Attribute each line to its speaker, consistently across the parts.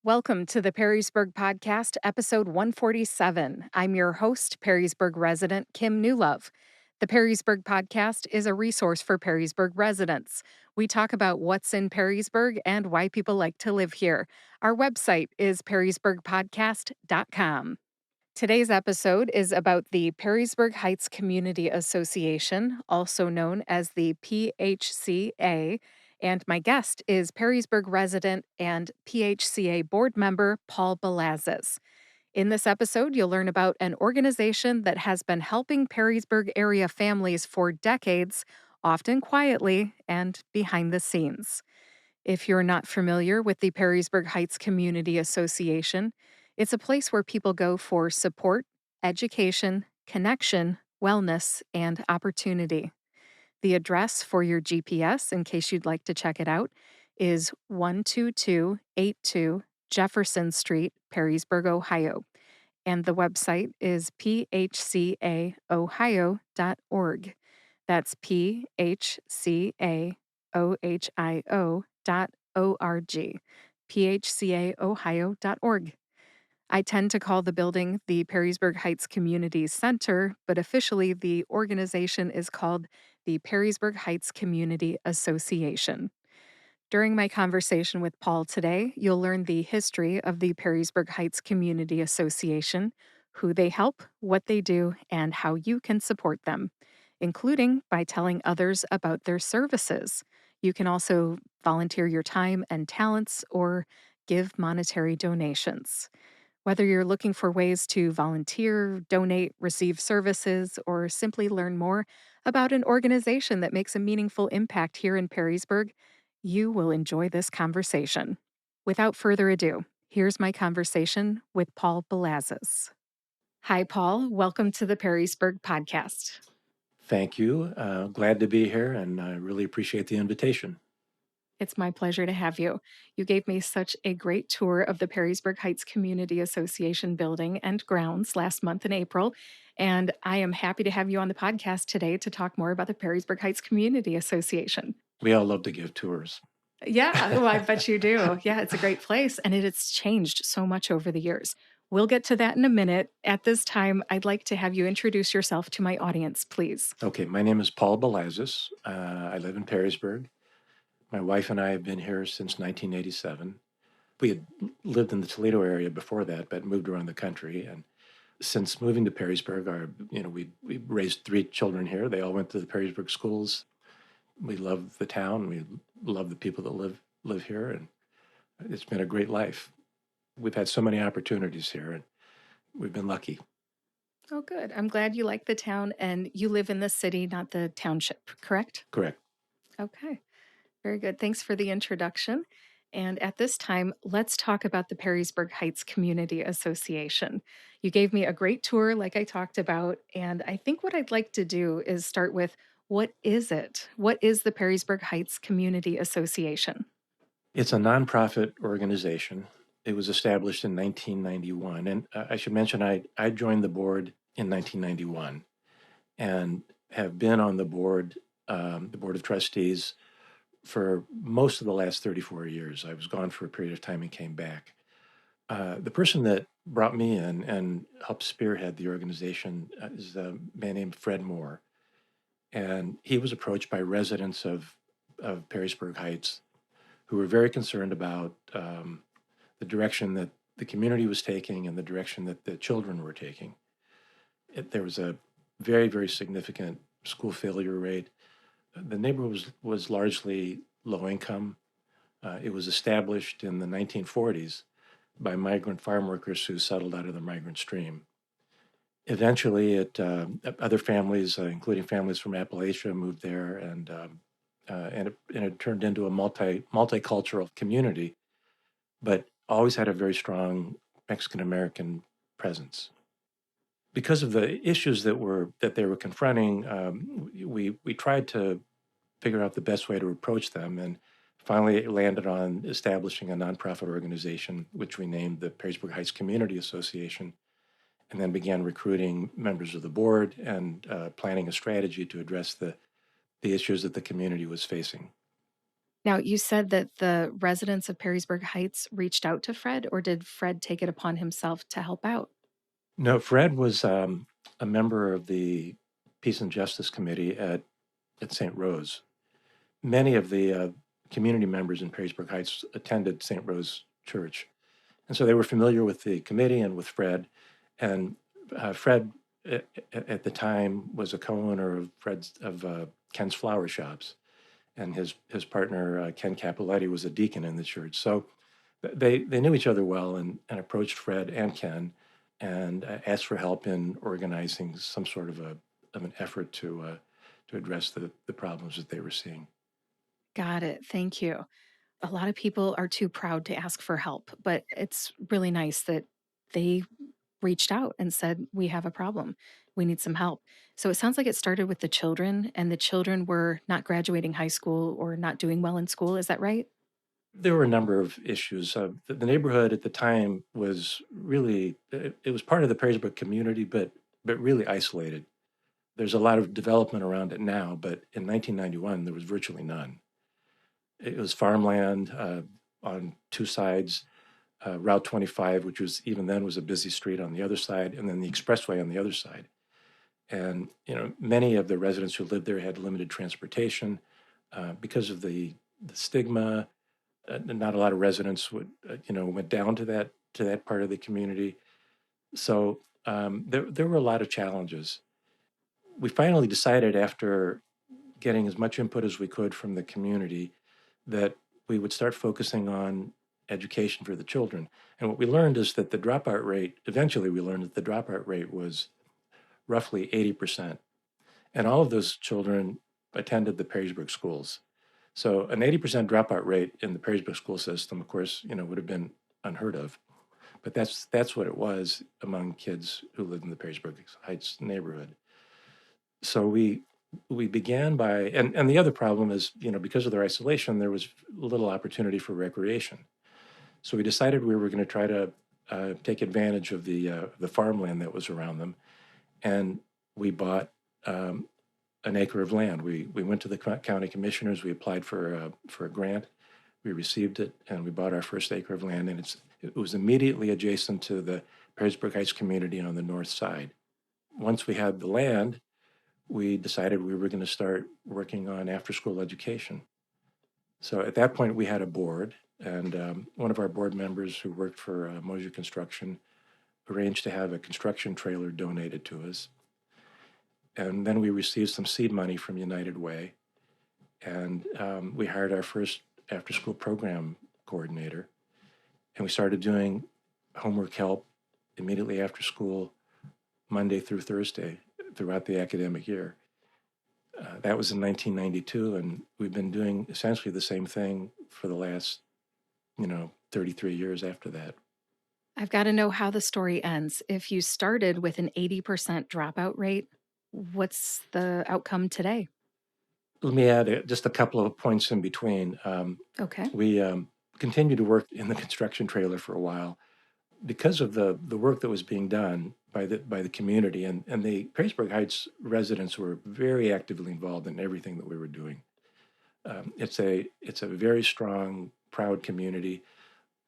Speaker 1: Welcome to the Perrysburg Podcast, episode 147. I'm your host, Perrysburg resident Kim Newlove. The Perrysburg Podcast is a resource for Perrysburg residents. We talk about what's in Perrysburg and why people like to live here. Our website is perrysburgpodcast.com. Today's episode is about the Perrysburg Heights Community Association, also known as the PHCA, and my guest is Perrysburg resident and PHCA board member Paul Belazis. In this episode, you'll learn about an organization that has been helping Perrysburg area families for decades, often quietly and behind the scenes. If you're not familiar with the Perrysburg Heights Community Association, it's a place where people go for support, education, connection, wellness, and opportunity. The address for your GPS, in case you'd like to check it out, is 12282 Jefferson Street, Perrysburg, Ohio. And the website is phcaohio.org. That's phcaohio.org. phcaohio.org. I tend to call the building the Perrysburg Heights Community Center, but officially the organization is called the Perrysburg Heights Community Association. During my conversation with Paul today, you'll learn the history of the Perrysburg Heights Community Association, who they help, what they do, and how you can support them, including by telling others about their services. You can also volunteer your time and talents or give monetary donations. Whether you're looking for ways to volunteer, donate, receive services, or simply learn more about an organization that makes a meaningful impact here in Perrysburg, you will enjoy this conversation. Without further ado, here's my conversation with Paul Belazis. Hi, Paul. Welcome to the Perrysburg Podcast.
Speaker 2: Thank you. Glad to be here, and I really appreciate the invitation.
Speaker 1: It's my pleasure to have you. You gave me such a great tour of the Perrysburg Heights Community Association building and grounds last month in April, and I am happy to have you on the podcast today to talk more about the Perrysburg Heights Community Association.
Speaker 2: We all love to give tours.
Speaker 1: Yeah, well, I bet you do. Yeah, it's a great place, and it's changed so much over the years. We'll get to that in a minute. At this time, I'd like to have you introduce yourself to my audience, please.
Speaker 2: Okay, my name is Paul Belazis. I live in Perrysburg. My wife and I have been here since 1987. We had lived in the Toledo area before that, but moved around the country. And since moving to Perrysburg, we raised 3 children here. They all went to the Perrysburg schools. We love the town. We love the people that live here, and it's been a great life. We've had so many opportunities here, and we've been lucky.
Speaker 1: Oh, good. I'm glad you like the town and you live in the city, not the township, correct?
Speaker 2: Correct.
Speaker 1: Okay. Very good. Thanks for the introduction. And at this time, let's talk about the Perrysburg Heights Community Association. You gave me a great tour, like I talked about. And I think what I'd like to do is start with what is it? What is the Perrysburg Heights Community Association?
Speaker 2: It's a nonprofit organization. It was established in 1991. And I should mention, I joined the board in 1991 and have been on the board of trustees, for most of the last 34 years. I was gone for a period of time and came back. The person that brought me in and helped spearhead the organization is a man named Fred Moore. And he was approached by residents of Perrysburg Heights who were very concerned about the direction that the community was taking and the direction that the children were taking. There was a very, very significant school failure rate. The neighborhood was largely low income. It was established in the 1940s by migrant farm workers who settled out of the migrant stream. Eventually, other families, including families from Appalachia, moved there, and it turned into a multicultural community, but always had a very strong Mexican American presence. Because of the issues that they were confronting, we tried to figure out the best way to approach them, and finally landed on establishing a nonprofit organization, which we named the Perrysburg Heights Community Association, and then began recruiting members of the board and planning a strategy to address the issues that the community was facing.
Speaker 1: Now, you said that the residents of Perrysburg Heights reached out to Fred, or did Fred take it upon himself to help out?
Speaker 2: No, Fred was a member of the Peace and Justice Committee at St. Rose. Many of the community members in Perrysburg Heights attended St. Rose Church. And so they were familiar with the committee and with Fred. And Fred, at the time, was a co-owner of Ken's Flower Shops, and his partner Ken Capoletti was a deacon in the church. So they knew each other well, and approached Fred and Ken, and asked for help in organizing some sort of an effort to address the problems that they were seeing.
Speaker 1: Got it. Thank you. A lot of people are too proud to ask for help, but it's really nice that they reached out and said, "We have a problem. We need some help." So it sounds like it started with the children, and the children were not graduating high school or not doing well in school. Is that right?
Speaker 2: There were a number of issues. The neighborhood at the time was really, it was part of the Perrysburg community, but really isolated. There's a lot of development around it now, but in 1991, there was virtually none. It was farmland on two sides, Route 25, which was even then was a busy street on the other side, and then the expressway on the other side. And many of the residents who lived there had limited transportation because of the stigma. Not a lot of residents went down to that part of the community. So there were a lot of challenges. We finally decided, after getting as much input as we could from the community, that we would start focusing on education for the children. And what we learned is that the dropout rate, eventually we learned that the dropout rate was roughly 80%. And all of those children attended the Perrysburg schools. So an 80% dropout rate in the Perrysburg school system, of course, would have been unheard of. But that's what it was among kids who lived in the Perrysburg Heights neighborhood. So we began by, and the other problem is, because of their isolation, there was little opportunity for recreation. So we decided we were going to try to take advantage of the farmland that was around them, and we bought an acre of land. We went to the county commissioners. We applied for a grant. We received it, and we bought our first acre of land. And it was immediately adjacent to the Perrysburg Heights community on the north side. Once we had the land, we decided we were going to start working on after-school education. So at that point, we had a board, and one of our board members who worked for Mosier Construction arranged to have a construction trailer donated to us. And then we received some seed money from United Way, and we hired our first after-school program coordinator, and we started doing homework help immediately after school, Monday through Thursday, throughout the academic year. That was in 1992, and we've been doing essentially the same thing for the last, 33 years after that.
Speaker 1: I've got to know how the story ends. If you started with an 80% dropout rate, what's the outcome today?
Speaker 2: Let me add just a couple of points in between.
Speaker 1: Okay.
Speaker 2: We continued to work in the construction trailer for a while because of the work that was being done by the community, and the Perrysburg Heights residents were very actively involved in everything that we were doing. It's a very strong, proud community.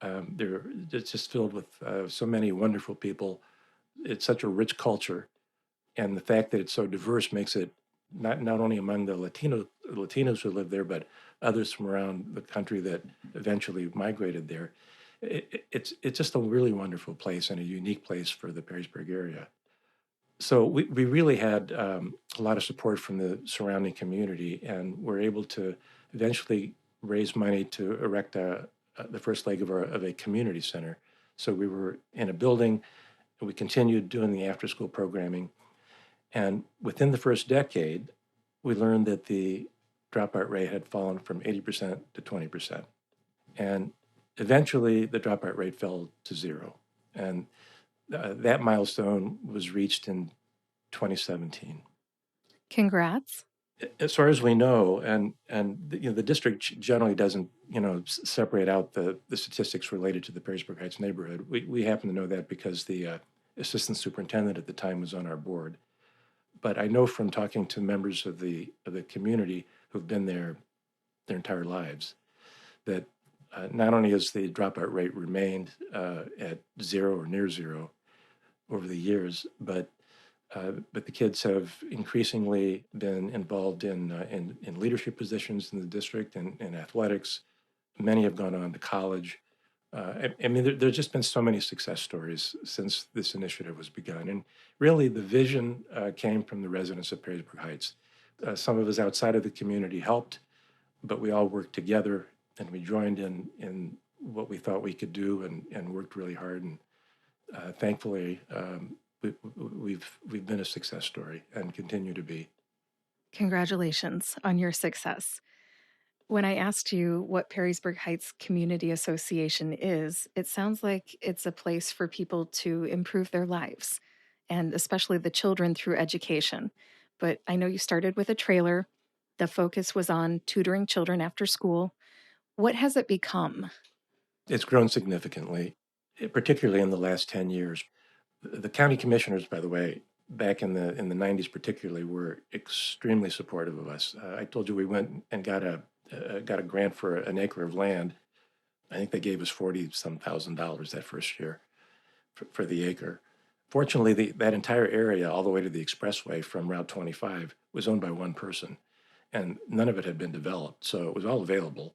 Speaker 2: It's just filled with so many wonderful people. It's such a rich culture, and the fact that it's so diverse makes it not only among the Latinos who live there, but others from around the country that eventually migrated there. It's just a really wonderful place and a unique place for the Perrysburg area. So we really had a lot of support from the surrounding community, and we're able to eventually raise money to erect the first leg of a community center. So we were in a building, and we continued doing the after-school programming. And within the first decade, we learned that the dropout rate had fallen from 80% to 20%. And eventually, the dropout rate fell to zero. And that milestone was reached in 2017.
Speaker 1: Congrats.
Speaker 2: As far as we know, and the district generally doesn't separate out the statistics related to the Perrysburg Heights neighborhood. We happen to know that because the assistant superintendent at the time was on our board. But I know from talking to members of the community who've been there their entire lives that not only has the dropout rate remained at zero or near zero over the years, but the kids have increasingly been involved in leadership positions in the district and in athletics. Many have gone on to college. I mean, there's just been so many success stories since this initiative was begun. And really, the vision came from the residents of Perrysburg Heights. Some of us outside of the community helped, but we all worked together and we joined in what we thought we could do and worked really hard. And thankfully, we've been a success story and continue to be.
Speaker 1: Congratulations on your success. When I asked you what Perrysburg Heights Community Association is, it sounds like it's a place for people to improve their lives, and especially the children through education. But I know you started with a trailer. The focus was on tutoring children after school. What has it become?
Speaker 2: It's grown significantly, particularly in the last 10 years. The county commissioners, by the way, back in the 90s particularly, were extremely supportive of us. I told you we went and got a grant for an acre of land. I think they gave us 40 some thousand dollars that first year for the acre. Fortunately, that entire area, all the way to the expressway from Route 25, was owned by one person, and none of it had been developed, so it was all available.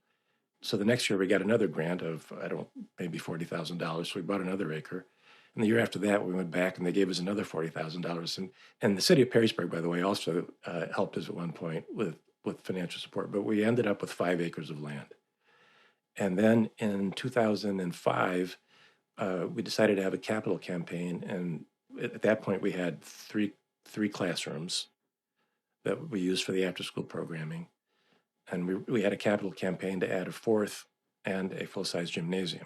Speaker 2: So the next year we got another grant of, I don't, maybe $40,000. So we bought another acre. And the year after that, we went back and they gave us another $40,000. And the city of Perrysburg, by the way, also helped us at one point with financial support. But we ended up with 5 acres of land. And then in 2005, we decided to have a capital campaign. And at that point, we had three classrooms that we used for the after-school programming. And we had a capital campaign to add a fourth and a full-size gymnasium.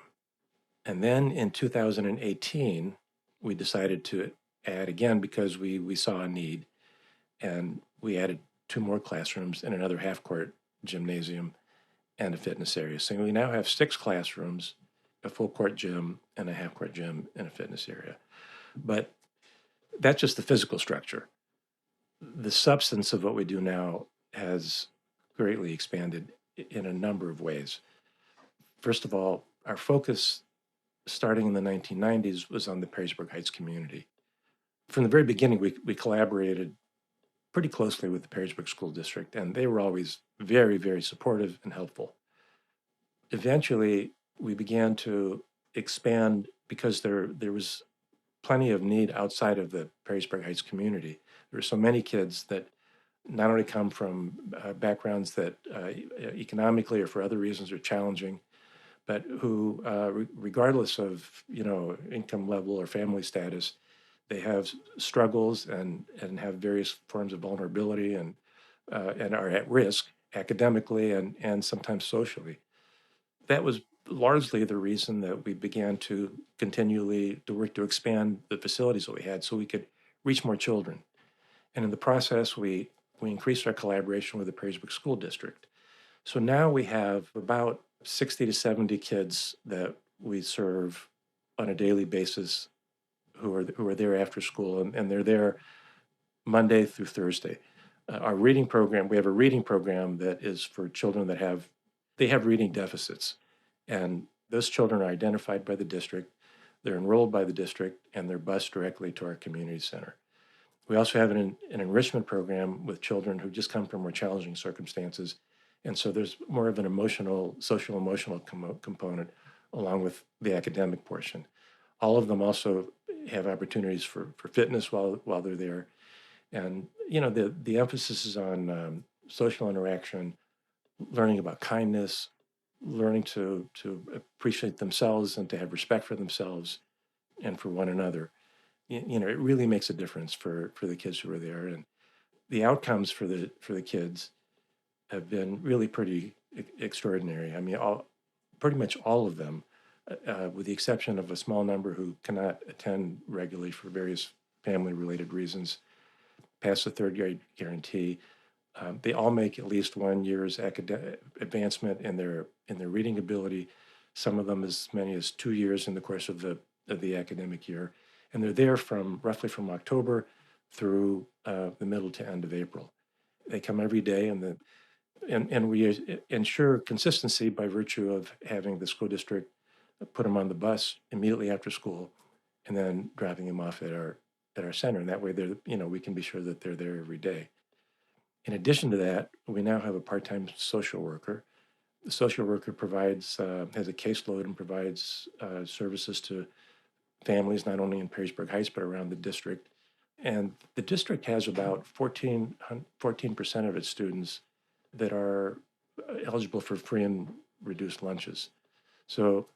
Speaker 2: And then in 2018, we decided to add again because we saw a need, and we added 2 more classrooms and another half-court gymnasium and a fitness area. So we now have 6 classrooms, a full-court gym, and a half-court gym and a fitness area. But that's just the physical structure. The substance of what we do now has greatly expanded in a number of ways. First of all, our focus starting in the 1990s was on the Perrysburg Heights community. From the very beginning, we collaborated pretty closely with the Perrysburg School District, and they were always very, very supportive and helpful. Eventually, we began to expand because there was plenty of need outside of the Perrysburg Heights community. There were so many kids that not only come from backgrounds that economically or for other reasons are challenging, but who, regardless of income level or family status, they have struggles and have various forms of vulnerability and are at risk academically and sometimes socially. That was largely the reason that we began to continually to work to expand the facilities that we had so we could reach more children. And in the process, we increased our collaboration with the Perrysburg School District. So now we have about 60 to 70 kids that we serve on a daily basis who are there after school, and they're there Monday through Thursday. Our reading program, we have a reading program that is for children that have reading deficits. And those children are identified by the district, they're enrolled by the district, and they're bused directly to our community center. We also have an enrichment program with children who just come from more challenging circumstances. And so there's more of an social emotional component along with the academic portion. All of them also have opportunities for fitness while they're there. And, the emphasis is on social interaction, learning about kindness, learning to appreciate themselves and to have respect for themselves and for one another. It really makes a difference for the kids who are there, and the outcomes for the kids have been really pretty extraordinary. I mean, pretty much all of them, with the exception of a small number who cannot attend regularly for various family-related reasons, pass the third grade guarantee. They all make at least 1 year's advancement in their reading ability. Some of them as many as 2 years in the course of the academic year. And they're there roughly from October through the middle to end of April. They come every day, and And we ensure consistency by virtue of having the school district put them on the bus immediately after school and then dropping them off at our center. And that way we can be sure that they're there every day. In addition to that, we now have a part-time social worker. The social worker has a caseload and provides services to families not only in Perrysburg Heights but around the district. And the district has about 14% of its students that are eligible for free and reduced lunches. So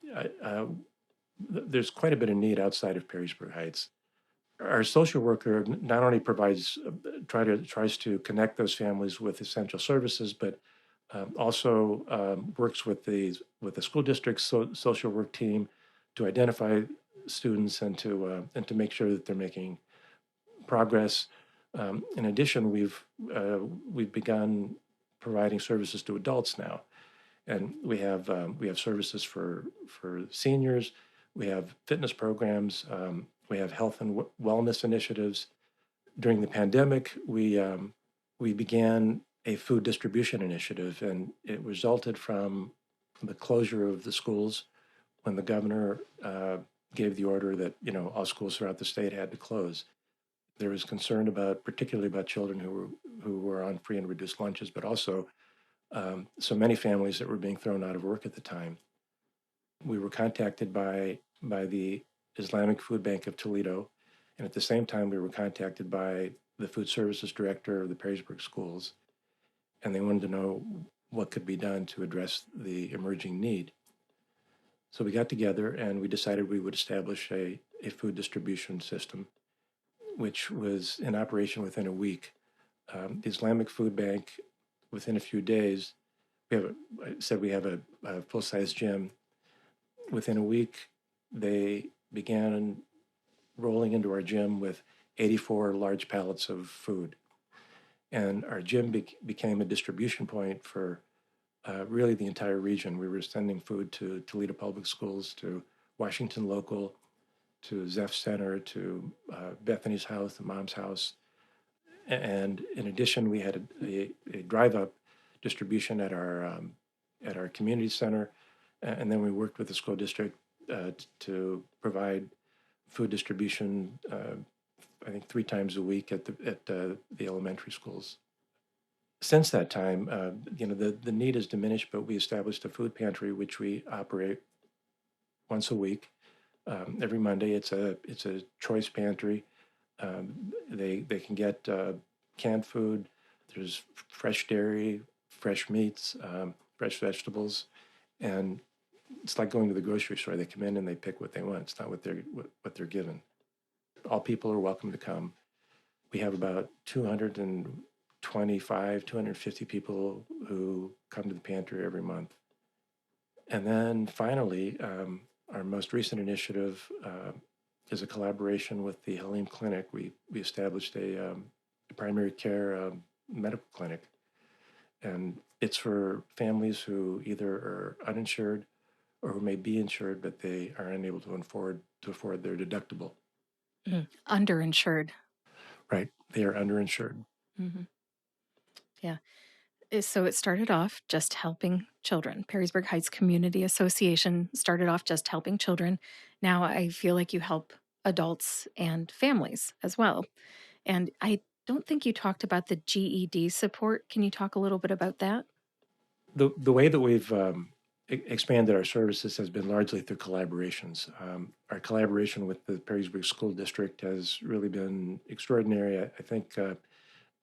Speaker 2: there's quite a bit of need outside of Perrysburg Heights. Our social worker not only tries to connect those families with essential services, but also works with the school district's social work team to identify students and to make sure that they're making progress. In addition, we've begun providing services to adults now, and we have services for seniors. We have fitness programs. We have health and wellness initiatives. During the pandemic, we began a food distribution initiative, and it resulted from the closure of the schools when the governor gave the order that all schools throughout the state had to close. There was concern particularly about children who were on free and reduced lunches, but also so many families that were being thrown out of work at the time. We were contacted by the Islamic Food Bank of Toledo, and at the same time, we were contacted by the food services director of the Perrysburg schools, and they wanted to know what could be done to address the emerging need. So we got together and we decided we would establish a food distribution system, which was in operation within a week. The Islamic Food Bank, within a few days, we have a full-size gym. Within a week, they began rolling into our gym with 84 large pallets of food. And our gym became a distribution point for really the entire region. We were sending food to Toledo Public Schools, to Washington Local, to Zeph Center, to Bethany's house, the mom's house. And in addition, we had a drive-up distribution at our community center. And then we worked with the school district to provide food distribution, I think 3 times a week at the elementary schools. Since that time, the need has diminished, but we established a food pantry, which we operate once a week. Every Monday, it's a choice pantry. They can get canned food. There's fresh dairy, fresh meats, fresh vegetables, and it's like going to the grocery store. They come in and they pick what they want. It's not what they're given. All people are welcome to come. We have about 225, 250 people who come to the pantry every month. And then finally, our most recent initiative is a collaboration with the Halim Clinic. We established a primary care medical clinic, and it's for families who either are uninsured or who may be insured, but they are unable to afford their deductible.
Speaker 1: Underinsured.
Speaker 2: Right, they are underinsured.
Speaker 1: Mm-hmm. Yeah. So it started off just helping children. Perrysburg Heights Community Association started off just helping children. Now I feel like you help adults and families as well. And I don't think you talked about the GED support. Can you talk a little bit about that?
Speaker 2: The way that we've expanded our services has been largely through collaborations. Our collaboration with the Perrysburg School District has really been extraordinary. I think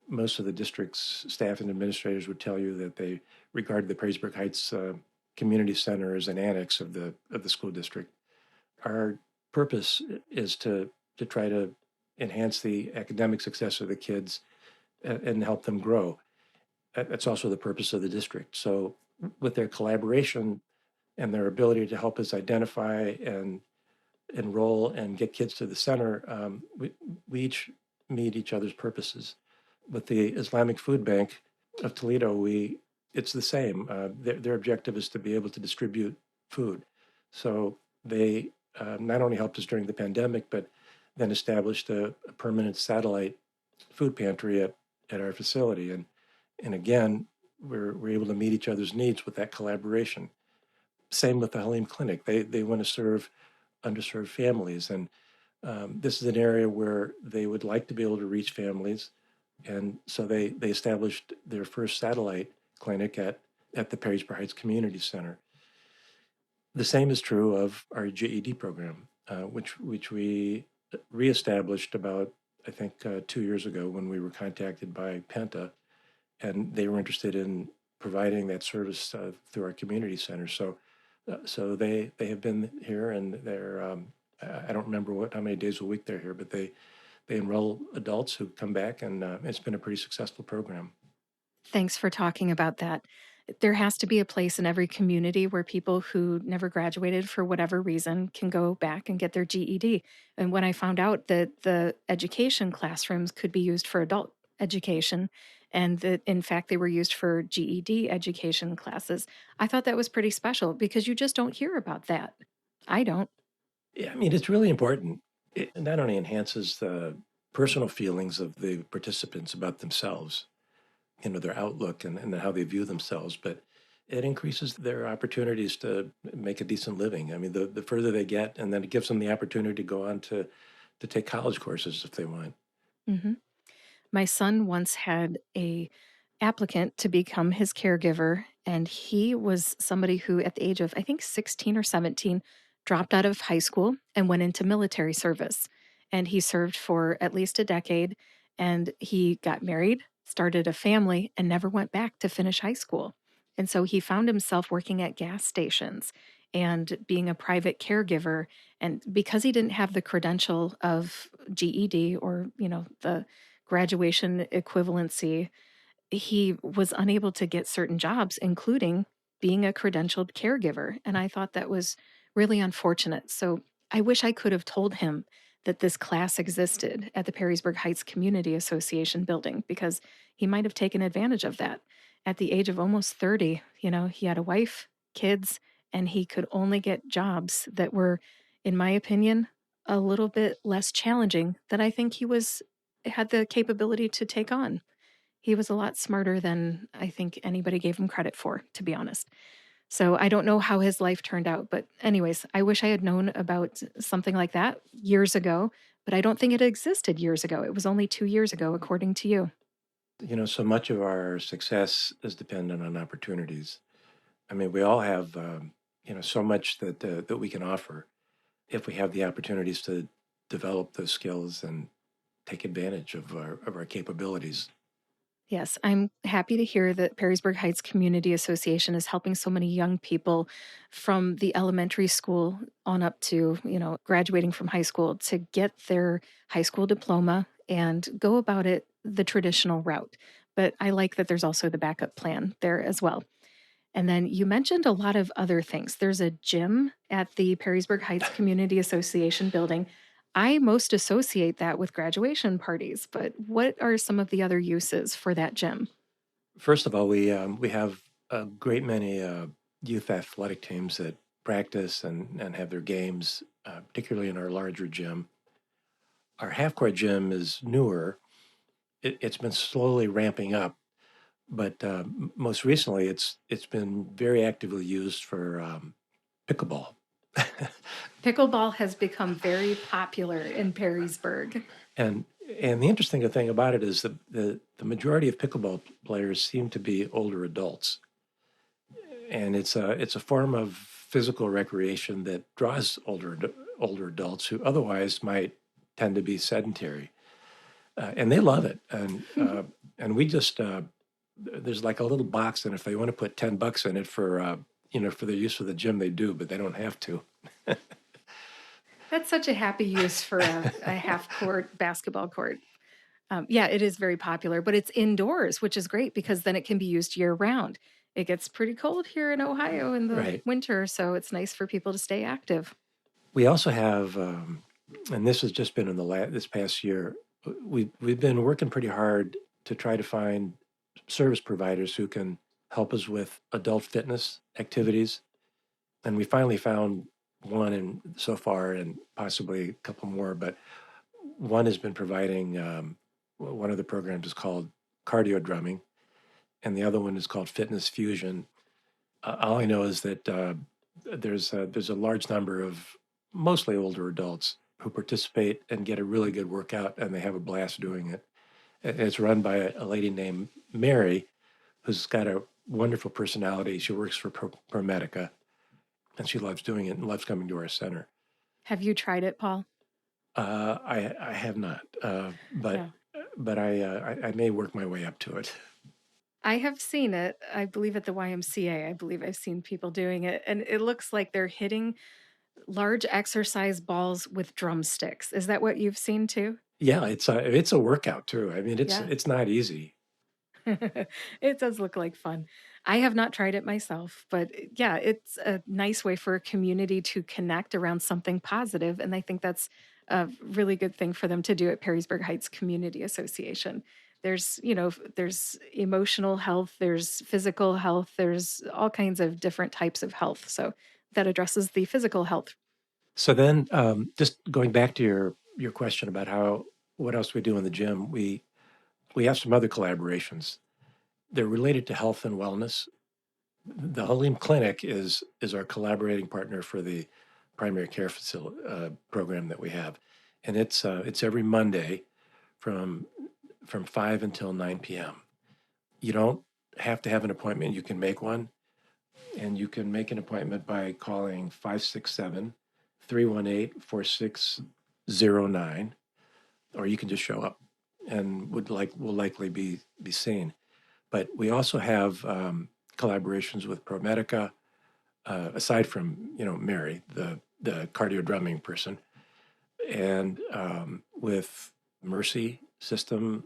Speaker 2: most of the district's staff and administrators would tell you that they regard the Perrysburg Heights Community Center as an annex of the school district. Our purpose is to try to enhance the academic success of the kids and help them grow. That's also the purpose of the district. So with their collaboration and their ability to help us identify and enroll and get kids to the center, we each meet each other's purposes. With the Islamic Food Bank of Toledo, it's the same. Their objective is to be able to distribute food. So they not only helped us during the pandemic, but then established a permanent satellite food pantry at our facility. And again, we're able to meet each other's needs with that collaboration. Same with the Halim Clinic. They want to serve underserved families, and this is an area where they would like to be able to reach families, and so they established their first satellite clinic at the Perrysburg Heights Community Center. The same is true of our GED program, which we reestablished about, I think, 2 years ago when we were contacted by Penta, and they were interested in providing that service through our community center. So they have been here, and they're I don't remember how many days a week they're here, but they enroll adults who come back, and it's been a pretty successful program.
Speaker 1: Thanks for talking about that. There has to be a place in every community where people who never graduated for whatever reason can go back and get their GED. And when I found out that the education classrooms could be used for adult education and that in fact they were used for GED education classes, I thought that was pretty special because you just don't hear about that. I don't.
Speaker 2: Yeah, I mean, it's really important. It not only enhances the personal feelings of the participants about themselves, their outlook and how they view themselves, but it increases their opportunities to make a decent living. I mean, the further they get, and then it gives them the opportunity to go on to take college courses if they want.
Speaker 1: Mhm. My son once had a applicant to become his caregiver, and he was somebody who at the age of I think 16 or 17 dropped out of high school and went into military service. And he served for at least a decade, and he got married, started a family, and never went back to finish high school. And so he found himself working at gas stations and being a private caregiver. And because he didn't have the credential of GED or, the graduation equivalency, he was unable to get certain jobs, including being a credentialed caregiver. And I thought that was really unfortunate. So I wish I could have told him that this class existed at the Perrysburg Heights Community Association building because he might have taken advantage of that. At the age of almost 30, he had a wife, kids, and he could only get jobs that were, in my opinion, a little bit less challenging than I think he was had the capability to take on. He was a lot smarter than I think anybody gave him credit for, to be honest. So I don't know how his life turned out. But, anyways, I wish I had known about something like that years ago, but I don't think it existed years ago. It was only 2 years ago, according to you.
Speaker 2: So much of our success is dependent on opportunities. I mean, we all have, so much that we can offer if we have the opportunities to develop those skills and take advantage of our capabilities.
Speaker 1: Yes, I'm happy to hear that Perrysburg Heights Community Association is helping so many young people from the elementary school on up to, graduating from high school to get their high school diploma and go about it the traditional route. But I like that there's also the backup plan there as well. And then you mentioned a lot of other things. There's a gym at the Perrysburg Heights Community Association building. I most associate that with graduation parties, but what are some of the other uses for that gym?
Speaker 2: First of all, we have a great many youth athletic teams that practice and have their games, particularly in our larger gym. Our half court gym is newer. It's been slowly ramping up, but most recently it's been very actively used for pickleball.
Speaker 1: Pickleball has become very popular in Perrysburg.
Speaker 2: And and the interesting thing about it is the majority of pickleball players seem to be older adults, and it's a form of physical recreation that draws older adults who otherwise might tend to be sedentary, and they love it. And we just there's like a little box, and if they want to put $10 in it for their use of the gym, they do, but they don't have to.
Speaker 1: That's such a happy use for a half court basketball court. Yeah, it is very popular, but it's indoors, which is great because then it can be used year round. It gets pretty cold here in Ohio in the
Speaker 2: Right.
Speaker 1: winter, so it's nice for people to stay active.
Speaker 2: We also have, and this has just been in this past year, we've been working pretty hard to try to find service providers who can help us with adult fitness activities, and we finally found one, and so far, and possibly a couple more, but one has been providing. One of the programs is called cardio drumming, and the other one is called Fitness Fusion. All I know is that there's a large number of mostly older adults who participate and get a really good workout, and they have a blast doing it. It's run by a lady named Mary, who's got a wonderful personality. She works for ProMedica, and she loves doing it and loves coming to our center.
Speaker 1: Have you tried it, Paul?
Speaker 2: I have not, but
Speaker 1: Yeah.
Speaker 2: I may work my way up to it.
Speaker 1: I have seen it, I believe at the YMCA. I believe I've seen people doing it, and it looks like they're hitting large exercise balls with drumsticks. Is that what you've seen too?
Speaker 2: Yeah, it's a workout too. I mean,
Speaker 1: Yeah.
Speaker 2: it's not easy.
Speaker 1: It does look like fun. I have not tried it myself, but yeah, it's a nice way for a community to connect around something positive, and I think that's a really good thing for them to do at Perrysburg Heights Community Association. There's emotional health, there's physical health, there's all kinds of different types of health. So that addresses the physical health.
Speaker 2: So then, just going back to your question about what else we do in the gym, we have some other collaborations. They're related to health and wellness. The Halim Clinic is our collaborating partner for the primary care facility program that we have, and it's every Monday from 5 until 9 p.m. You don't have to have an appointment. You can make one, and you can make an appointment by calling 567-318-4609, or you can just show up and will likely be seen. But we also have collaborations with ProMedica, aside from Mary, the cardio drumming person, and with Mercy System,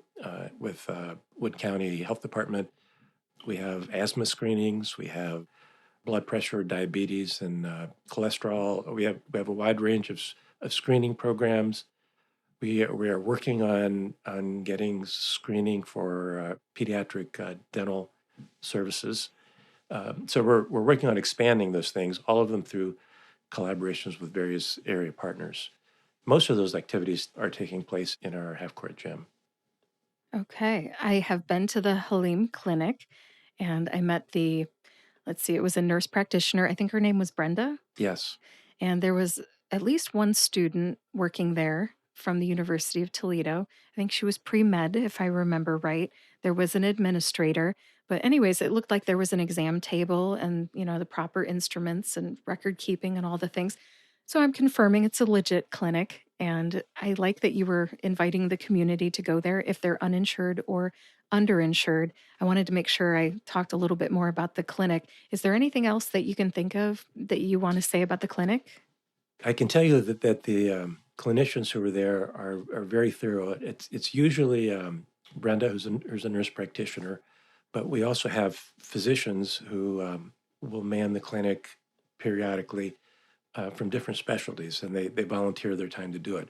Speaker 2: with Wood County Health Department. We have asthma screenings. We have blood pressure, diabetes, and cholesterol. We have a wide range of screening programs. We are working on getting screening for pediatric dental services. So we're working on expanding those things, all of them through collaborations with various area partners. Most of those activities are taking place in our half-court gym.
Speaker 1: Okay. I have been to the Halim Clinic and I met let's see, it was a nurse practitioner. I think her name was Brenda.
Speaker 2: Yes.
Speaker 1: And there was at least one student working there from the University of Toledo. I think she was pre med, if I remember right. There was an administrator. But, anyways, it looked like there was an exam table and, the proper instruments and record keeping and all the things. So I'm confirming it's a legit clinic. And I like that you were inviting the community to go there if they're uninsured or underinsured. I wanted to make sure I talked a little bit more about the clinic. Is there anything else that you can think of that you want to say about the clinic?
Speaker 2: I can tell you that the clinicians who are there are very thorough. It's usually Brenda, who's a nurse practitioner, but we also have physicians who will man the clinic periodically from different specialties, and they volunteer their time to do it.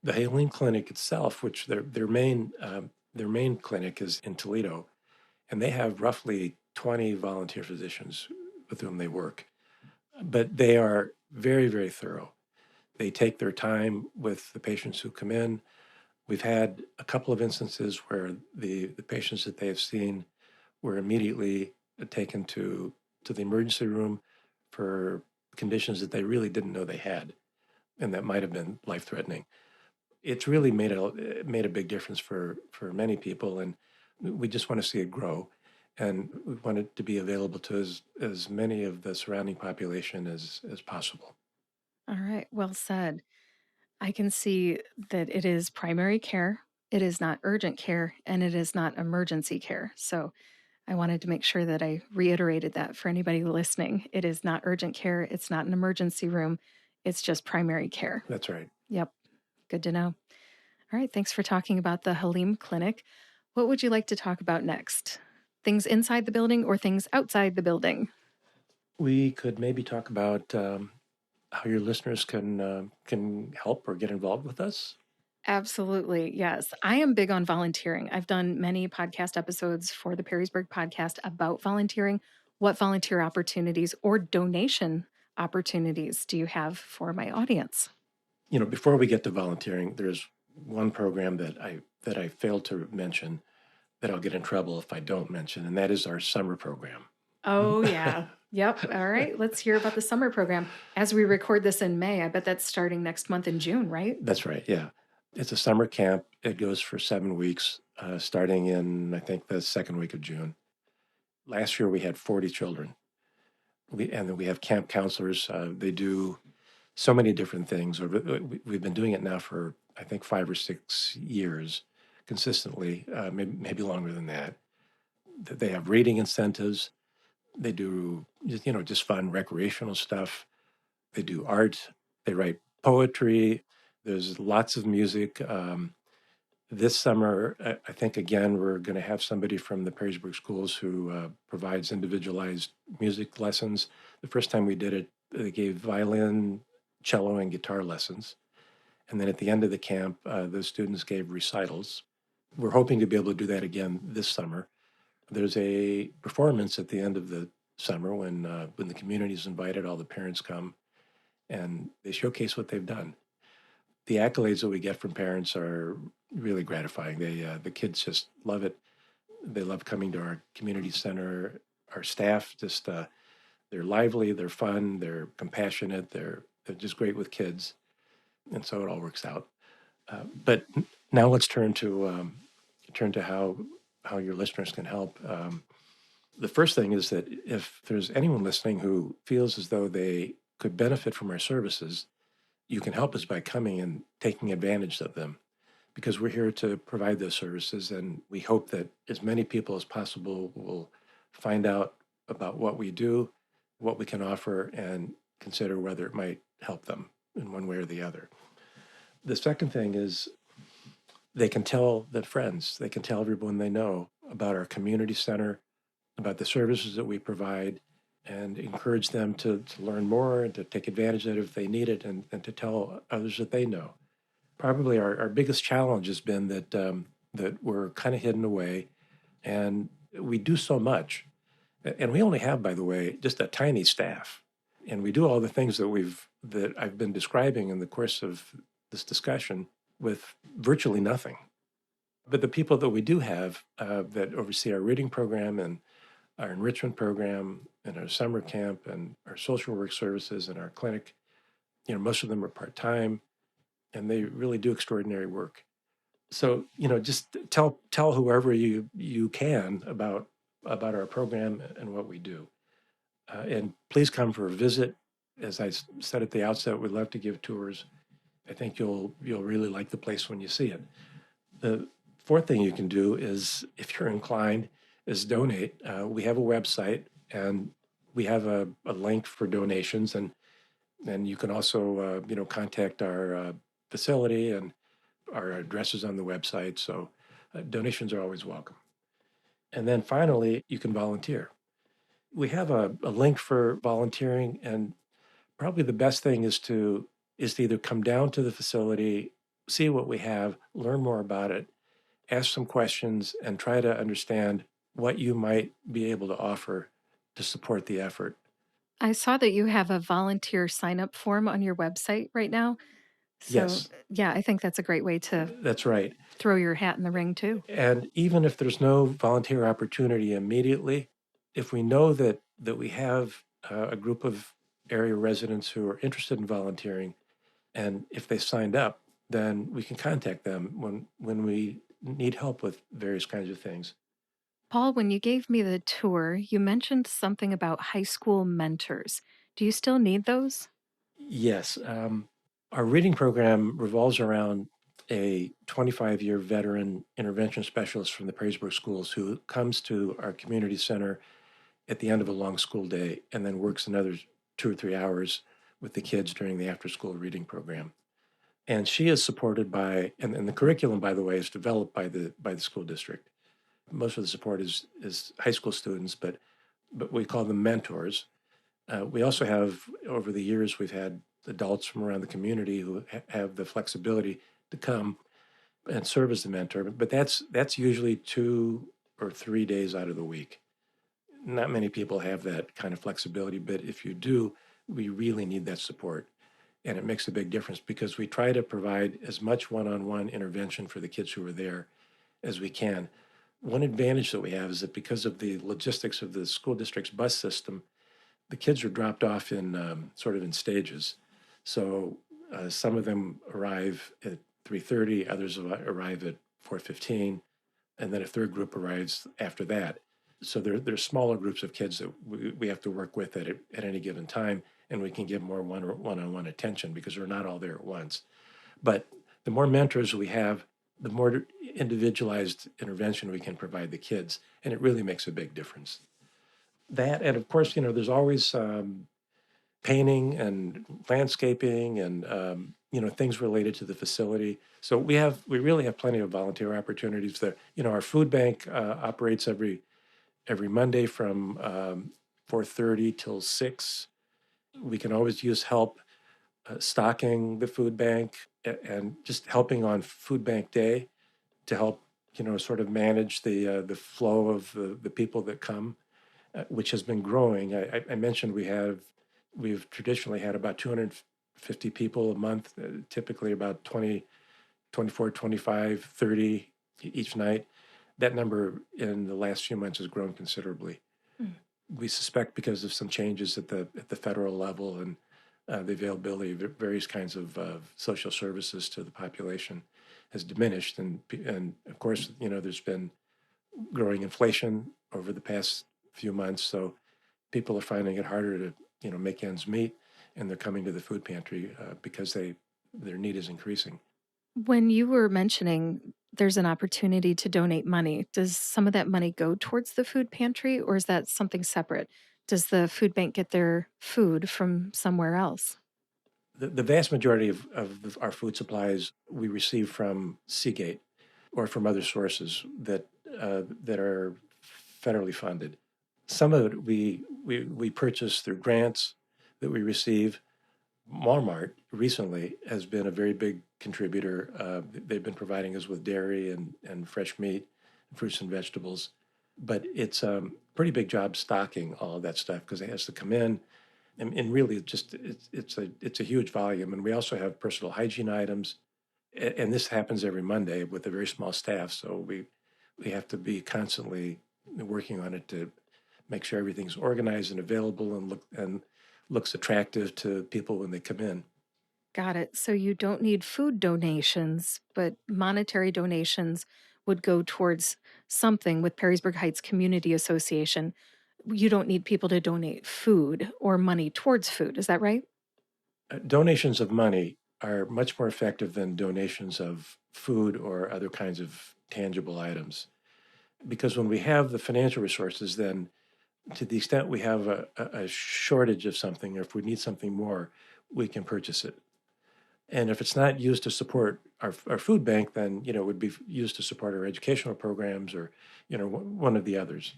Speaker 2: The Haleen Clinic itself, which their main clinic is in Toledo, and they have roughly 20 volunteer physicians with whom they work. But they are very, very thorough. They take their time with the patients who come in. We've had a couple of instances where the patients that they have seen were immediately taken to the emergency room for conditions that they really didn't know they had, and that might have been life-threatening. It's really made a big difference for many people, and we just want to see it grow, and we want it to be available to as many of the surrounding population as possible.
Speaker 1: All right, well said. I can see that it is primary care, it is not urgent care, and it is not emergency care. So I wanted to make sure that I reiterated that for anybody listening. It is not urgent care, it's not an emergency room, it's just primary care.
Speaker 2: That's right.
Speaker 1: Yep, good to know. All right, thanks for talking about the Halim Clinic. What would you like to talk about next? Things inside the building or things outside the building?
Speaker 2: We could maybe talk about how your listeners can help or get involved with us.
Speaker 1: Absolutely. Yes. I am big on volunteering. I've done many podcast episodes for the Perrysburg podcast about volunteering. What volunteer opportunities or donation opportunities do you have for my audience?
Speaker 2: Before we get to volunteering, there's one program that I failed to mention that I'll get in trouble if I don't mention, and that is our summer program.
Speaker 1: Oh, yeah. Yep. All right. Let's hear about the summer program. As we record this in May, I bet that's starting next month in June, right?
Speaker 2: That's right, yeah. It's a summer camp. It goes for 7 weeks, starting in, I think, the second week of June. Last year we had 40 children. And then we have camp counselors. They do so many different things. We've been doing it now for, I think, 5 or 6 years consistently, maybe longer than that. They have reading incentives. They do, just fun recreational stuff. They do art. They write poetry. There's lots of music. This summer, I think, again, we're going to have somebody from the Perrysburg schools who provides individualized music lessons. The first time we did it, they gave violin, cello, and guitar lessons. And then at the end of the camp, the students gave recitals. We're hoping to be able to do that again this summer. There's a performance at the end of the summer when the community is invited, all the parents come, and they showcase what they've done. The accolades that we get from parents are really gratifying. The kids just love it. They love coming to our community center. Our staff just they're lively, they're fun, they're compassionate, they're just great with kids, and so it all works out. But now let's turn to how your listeners can help. The first thing is that if there's anyone listening who feels as though they could benefit from our services, you can help us by coming and taking advantage of them because we're here to provide those services. And we hope that as many people as possible will find out about what we do, what we can offer, and consider whether it might help them in one way or the other. The second thing is they can tell their friends, they can tell everyone they know about our community center, about the services that we provide, and encourage them to learn more and to take advantage of it if they need it and to tell others that they know. Probably our biggest challenge has been that we're kind of hidden away and we do so much. And we only have, by the way, just a tiny staff. And we do all the things that I've been describing in the course of this discussion with virtually nothing. But the people that we do have that oversee our reading program and our enrichment program and our summer camp and our social work services and our clinic, most of them are part-time and they really do extraordinary work. So, just tell whoever you can about our program and what we do. And please come for a visit. As I said at the outset, we'd love to give tours. I think you'll really like the place when you see it. The fourth thing you can do is, if you're inclined, is donate. We have a website and we have a link for donations, and you can also contact our facility, and our address is on the website. So donations are always welcome. And then finally, you can volunteer. We have a link for volunteering, and probably the best thing is to either come down to the facility, see what we have, learn more about it, ask some questions, and try to understand what you might be able to offer to support the effort.
Speaker 1: I saw that you have a volunteer sign up form on your website right now. So,
Speaker 2: Yes,
Speaker 1: yeah, I think that's a great way to
Speaker 2: that's right.
Speaker 1: throw your hat in the ring too.
Speaker 2: And even if there's no volunteer opportunity immediately, if we know that we have a group of area residents who are interested in volunteering, and if they signed up, then we can contact them when we need help with various kinds of things.
Speaker 1: Paul, when you gave me the tour, you mentioned something about high school mentors. Do you still need those?
Speaker 2: Yes, our reading program revolves around a 25-year veteran intervention specialist from the Perrysburg schools who comes to our community center at the end of a long school day and then works another 2 or 3 hours with the kids during the after-school reading program. And she is supported by, and the curriculum, by the way, is developed by the school district. Most of the support is high school students, but we call them mentors. We also have, over the years, we've had adults from around the community who have the flexibility to come and serve as the mentor, but that's usually 2 or 3 days out of the week. Not many people have that kind of flexibility, but if you do, we really need that support. And it makes a big difference because we try to provide as much one-on-one intervention for the kids who are there as we can. one advantage that we have is that because of the logistics of the school district's bus system, the kids are dropped off in sort of in stages. So some of them arrive at 3:30, others arrive at 4:15, and then a third group arrives after that. So there's smaller groups of kids that we have to work with at any given time, and we can give more one-on-one attention because they're not all there at once. But the more mentors we have, the more individualized intervention we can provide the kids, and it really makes a big difference. That, and of course, there's always painting and landscaping and things related to the facility. So we really have plenty of volunteer opportunities there. Our food bank operates every Monday from 4:30 till 6. We can always use help stocking the food bank and just helping on food bank day to help sort of manage the flow of the people that come, which has been growing. I mentioned we've traditionally had about 250 people a month, typically about 20, 24, 25, 30 each night. That number in the last few months has grown considerably.
Speaker 1: Mm.
Speaker 2: We suspect because of some changes at the federal level and the availability of various kinds of social services to the population has diminished, and of course, there's been growing inflation over the past few months, so people are finding it harder to make ends meet, and they're coming to the food pantry because their need is increasing.
Speaker 1: When you were mentioning there's an opportunity to donate money, does some of that money go towards the food pantry or is that something separate? Does the food bank get their food from somewhere else?
Speaker 2: The vast majority of our food supplies we receive from Seagate or from other sources that are federally funded. Some of it we purchase through grants that we receive. Walmart recently has been a very big contributor. They've been providing us with dairy and fresh meat, fruits and vegetables, but it's a pretty big job stocking all of that stuff because it has to come in, and really it's a huge volume. And we also have personal hygiene items, and this happens every Monday with a very small staff, so we have to be constantly working on it to make sure everything's organized and available and looks attractive to people when they come in.
Speaker 1: Got it. So you don't need food donations, but monetary donations would go towards something with Perrysburg Heights Community Association. You don't need people to donate food or money towards food. Is that right?
Speaker 2: Donations of money are much more effective than donations of food or other kinds of tangible items. Because when we have the financial resources, then to the extent we have a shortage of something, or if we need something more, we can purchase it. And if it's not used to support our food bank, then it would be used to support our educational programs or one of the others.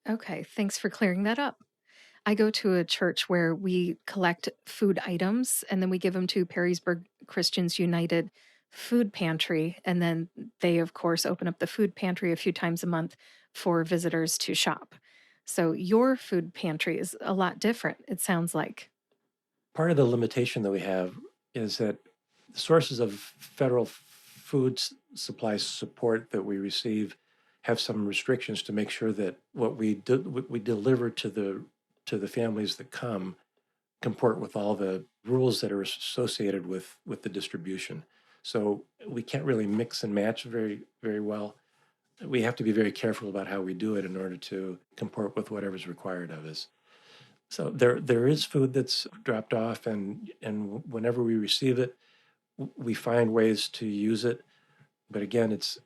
Speaker 1: Okay, thanks for clearing that up. I go to a church where we collect food items and then we give them to Perrysburg Christians United food pantry. And then they, of course, open up the food pantry a few times a month for visitors to shop. So your food pantry is a lot different, it sounds like.
Speaker 2: Part of the limitation that we have is that the sources of federal food supply support that we receive have some restrictions to make sure that what we deliver to the families that come comport with all the rules that are associated with the distribution. So we can't really mix and match very well. We have to be very careful about how we do it in order to comport with whatever's required of us. So there is food that's dropped off, and whenever we receive it, we find ways to use it. But again, it's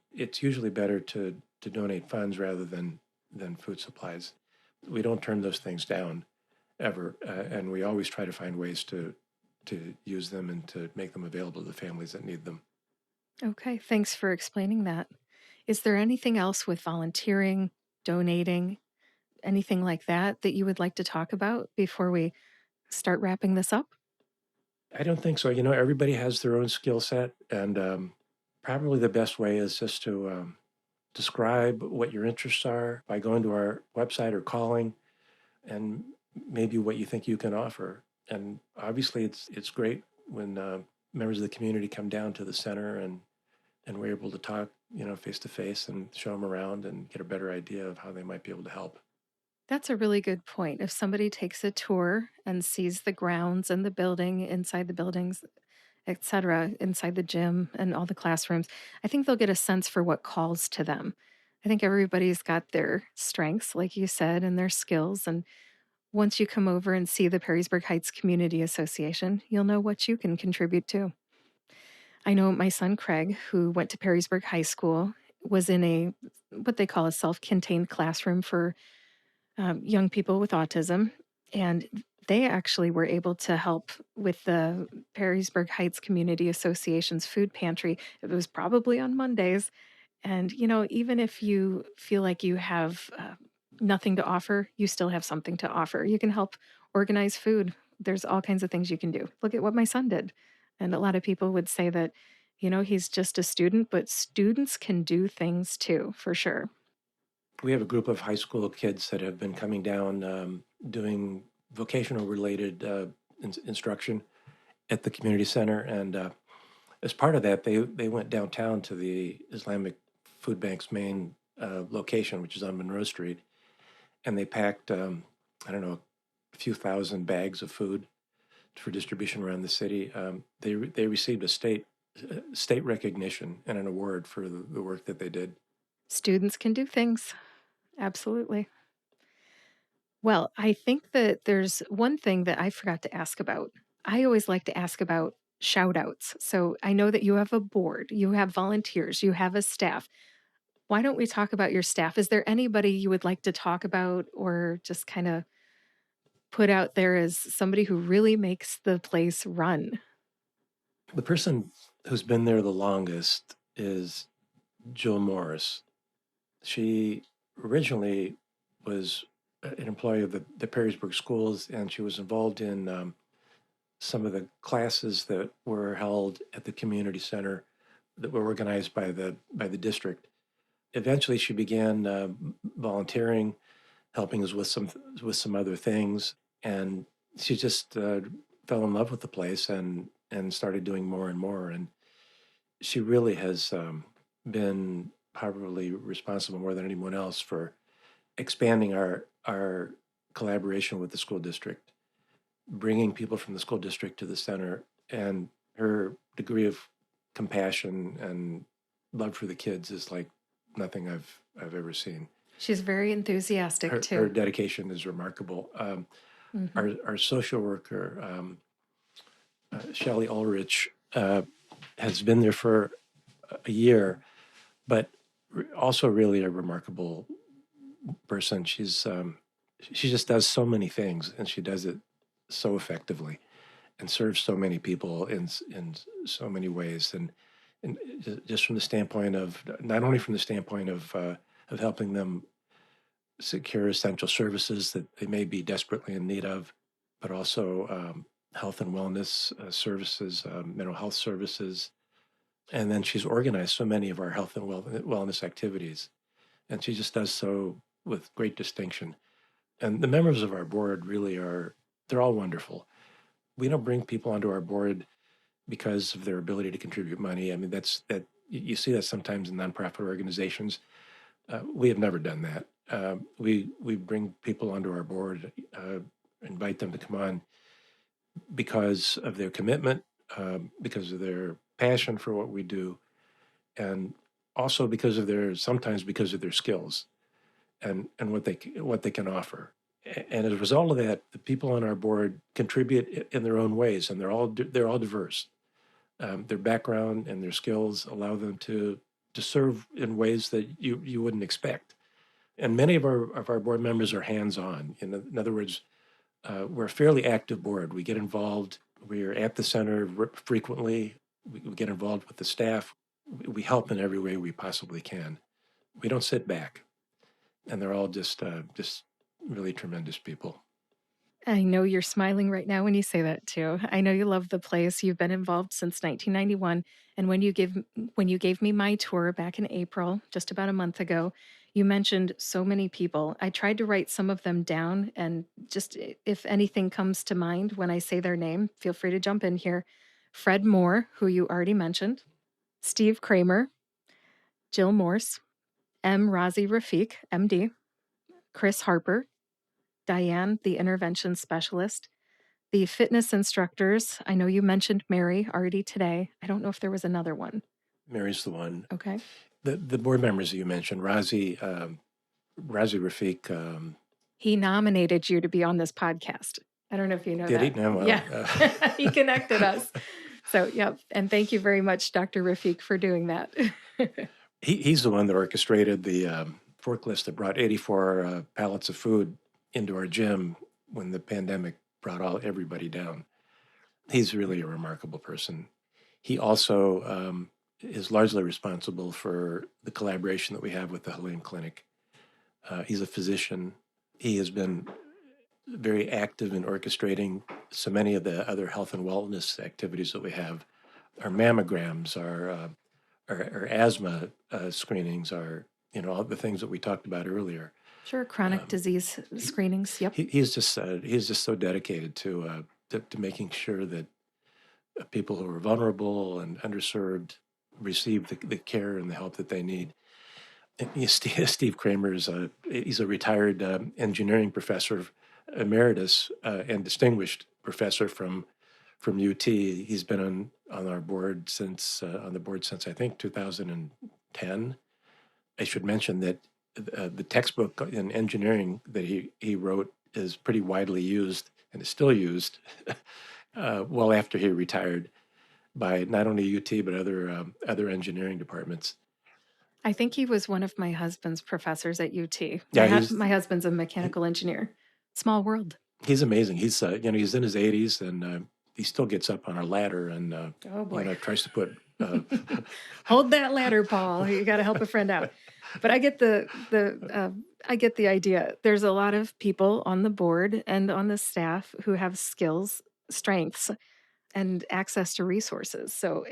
Speaker 2: usually better to donate funds rather than food supplies. We don't turn those things down ever, and we always try to find ways to use them and to make them available to the families that need them.
Speaker 1: Okay, thanks for explaining that. Is there anything else with volunteering, donating, anything like that that you would like to talk about before we start wrapping this up?
Speaker 2: I don't think so. Everybody has their own skill set, and probably the best way is just to describe what your interests are by going to our website or calling, and maybe what you think you can offer. And obviously, it's great when members of the community come down to the center and we're able to talk, face to face and show them around and get a better idea of how they might be able to help.
Speaker 1: That's a really good point. If somebody takes a tour and sees the grounds and the building, inside the buildings, etc., inside the gym and all the classrooms, I think they'll get a sense for what calls to them. I think everybody's got their strengths, like you said, and their skills. And once you come over and see the Perrysburg Heights Community Association, you'll know what you can contribute to. I know my son Craig, who went to Perrysburg High School, was in a what they call a self contained classroom for young people with autism. And they actually were able to help with the Perrysburg Heights Community Association's food pantry. It was probably on Mondays. And, even if you feel like you have nothing to offer, you still have something to offer. You can help organize food. There's all kinds of things you can do. Look at what my son did. And a lot of people would say that, he's just a student, but students can do things too, for sure.
Speaker 2: We have a group of high school kids that have been coming down doing vocational related instruction at the community center. And as part of that, they went downtown to the Islamic Food Bank's main location, which is on Monroe Street. And they packed, I don't know, a few thousand bags of food for distribution around the city. They received a state recognition and an award for the work that they did.
Speaker 1: Students can do things. Absolutely. Well, I think that there's one thing that I forgot to ask about. I always like to ask about shout outs. So I know that you have a board, you have volunteers, you have a staff. Why don't we talk about your staff? Is there anybody you would like to talk about or just kind of put out there as somebody who really makes the place run?
Speaker 2: The person who's been there the longest is Jill Morris. She originally was an employee of the Perrysburg schools, and she was involved in some of the classes that were held at the community center that were organized by the district. Eventually, she began volunteering, helping us with some other things, and she just fell in love with the place and started doing more and more. And she really has been probably responsible more than anyone else for expanding our collaboration with the school district, bringing people from the school district to the center, and her degree of compassion and love for the kids is like nothing I've ever seen.
Speaker 1: She's very enthusiastic
Speaker 2: Her
Speaker 1: too.
Speaker 2: dedication is remarkable.
Speaker 1: Hmm.
Speaker 2: Our social worker, Shelley Ulrich, has been there for a year, but also really a remarkable person. She just does so many things, and she does it so effectively, and serves so many people in so many ways. And just from the standpoint of not only from the standpoint of helping them secure essential services that they may be desperately in need of, but also health and wellness services, mental health services. And then she's organized so many of our health and wellness activities. And she just does so with great distinction. And the members of our board really they're all wonderful. We don't bring people onto our board because of their ability to contribute money. I mean, that you see that sometimes in nonprofit organizations. We have never done that. We bring people onto our board, invite them to come on because of their commitment, because of their passion for what we do, and also sometimes because of their skills and what they can offer. And as a result of that, the people on our board contribute in their own ways, and they're all diverse. Their background and their skills allow them to serve in ways that you wouldn't expect. And many of our board members are hands-on. In other words, we're a fairly active board. We get involved. We're at the center frequently. We get involved with the staff. We help in every way we possibly can. We don't sit back, and they're all just really tremendous people.
Speaker 1: I know you're smiling right now when you say that too. I know you love the place. You've been involved since 1991, and when you gave me my tour back in April, just about a month ago, you mentioned so many people. I tried to write some of them down, and just if anything comes to mind when I say their name, feel free to jump in here. Fred Moore, who you already mentioned, Steve Kramer, Jill Morse, M. Razi Rafiq, MD, Chris Harper, Diane, the intervention specialist, the fitness instructors. I know you mentioned Mary already today. I don't know if there was another one.
Speaker 2: Mary's the one.
Speaker 1: Okay.
Speaker 2: The board members that you mentioned, Razi Rafiq,
Speaker 1: He nominated you to be on this podcast. I don't know if you know
Speaker 2: did he?
Speaker 1: that.
Speaker 2: No, well,
Speaker 1: Yeah, he connected us. So, yep. And thank you very much, Dr. Rafiq, for doing that.
Speaker 2: he's the one that orchestrated the forklift that brought 84 pallets of food into our gym when the pandemic brought everybody down. He's really a remarkable person. He also is largely responsible for the collaboration that we have with the Halim Clinic. He's a physician. He has been very active in orchestrating so many of the other health and wellness activities that we have. Our mammograms, our asthma screenings, all the things that we talked about earlier.
Speaker 1: Sure, chronic disease screenings. Yep.
Speaker 2: He's just so dedicated to making sure that people who are vulnerable and underserved receive the care and the help that they need. And Steve Kramer he's a retired engineering professor emeritus and distinguished professor from UT. He's been on our board since I think 2010. I should mention that the textbook in engineering that he wrote is pretty widely used and is still used well after he retired by not only UT but other engineering departments.
Speaker 1: I think he was one of my husband's professors at UT.
Speaker 2: Yeah,
Speaker 1: my husband's a mechanical engineer. Small world.
Speaker 2: He's amazing. He's he's in his 80s and he still gets up on a ladder and
Speaker 1: oh boy,
Speaker 2: tries to put
Speaker 1: hold that ladder, Paul. You got to help a friend out. But I get I get the idea. There's a lot of people on the board and on the staff who have skills, strengths, and access to resources. So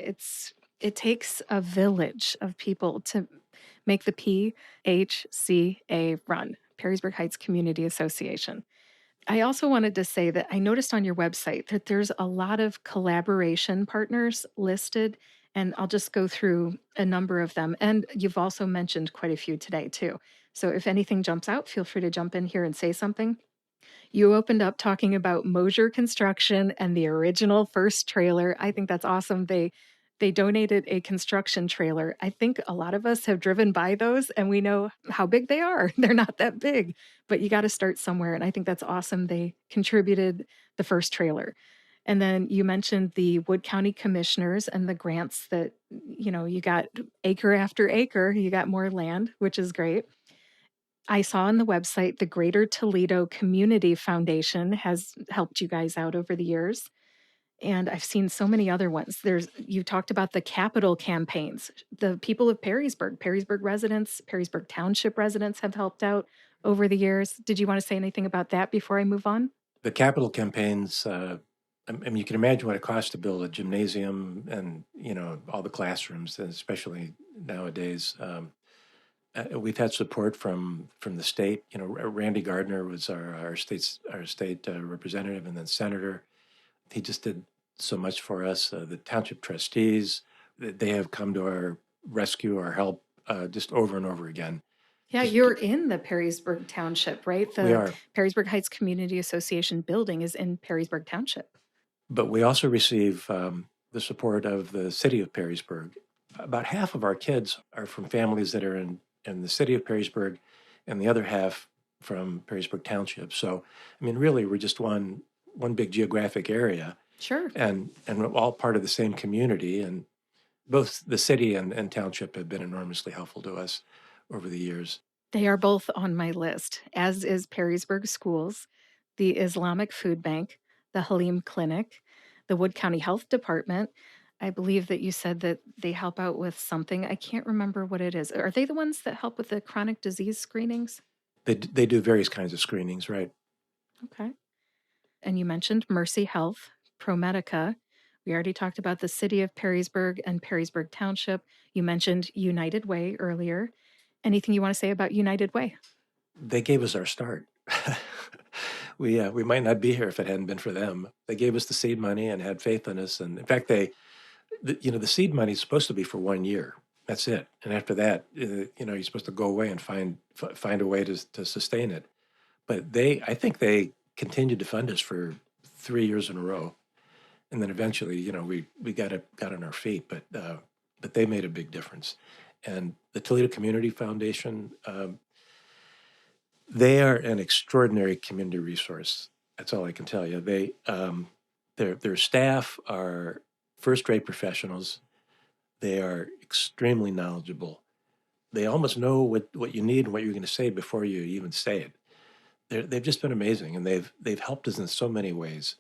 Speaker 1: it takes a village of people to make the PHCA run, Perrysburg Heights Community Association. I also wanted to say that I noticed on your website that there's a lot of collaboration partners listed, and I'll just go through a number of them. And you've also mentioned quite a few today, too. So if anything jumps out, feel free to jump in here and say something. You opened up talking about Mosier Construction and the original first trailer. I think that's awesome. They donated a construction trailer. I think a lot of us have driven by those and we know how big they are. They're not that big, but you got to start somewhere. And I think that's awesome. They contributed the first trailer. And then you mentioned the Wood County commissioners and the grants that, you got acre after acre, you got more land, which is great. I saw on the website the Greater Toledo Community Foundation has helped you guys out over the years. And I've seen so many other ones. You talked about the capital campaigns. The people of Perrysburg residents, Perrysburg Township residents have helped out over the years. Did you want to say anything about that before I move on?
Speaker 2: The capital campaigns. You can imagine what it costs to build a gymnasium and all the classrooms, especially nowadays. We've had support from the state. Randy Gardner was our state representative and then senator. He just did so much for us. The township trustees, they have come to our rescue, our help, just over and over again.
Speaker 1: Yeah, you're in the Perrysburg Township, right?
Speaker 2: We are.
Speaker 1: Perrysburg Heights Community Association building is in Perrysburg Township.
Speaker 2: But we also receive the support of the city of Perrysburg. About half of our kids are from families that are in the city of Perrysburg, and the other half from Perrysburg Township. So, really, we're just one big geographic area.
Speaker 1: Sure.
Speaker 2: And all part of the same community. And both the city and township have been enormously helpful to us over the years.
Speaker 1: They are both on my list, as is Perrysburg Schools, the Islamic Food Bank, the Halim Clinic, the Wood County Health Department. I believe that you said that they help out with something. I can't remember what it is. Are they the ones that help with the chronic disease screenings?
Speaker 2: They do various kinds of screenings, right?
Speaker 1: Okay. And you mentioned Mercy Health, ProMedica. We already talked about the city of Perrysburg and Perrysburg Township. You mentioned United Way earlier. Anything you want to say about United Way?
Speaker 2: They gave us our start. We might not be here if it hadn't been for them. They gave us the seed money and had faith in us. And in fact, the seed money is supposed to be for 1 year. That's it. And after that, you're supposed to go away and find a way to sustain it. But I think they continued to fund us for 3 years in a row, and then eventually, we got on our feet. But they made a big difference. And the Toledo Community Foundation, they are an extraordinary community resource. That's all I can tell you. Their staff are first-rate professionals. They are extremely knowledgeable. They almost know what you need and what you're going to say before you even say it. They've just been amazing, and they've helped us in so many ways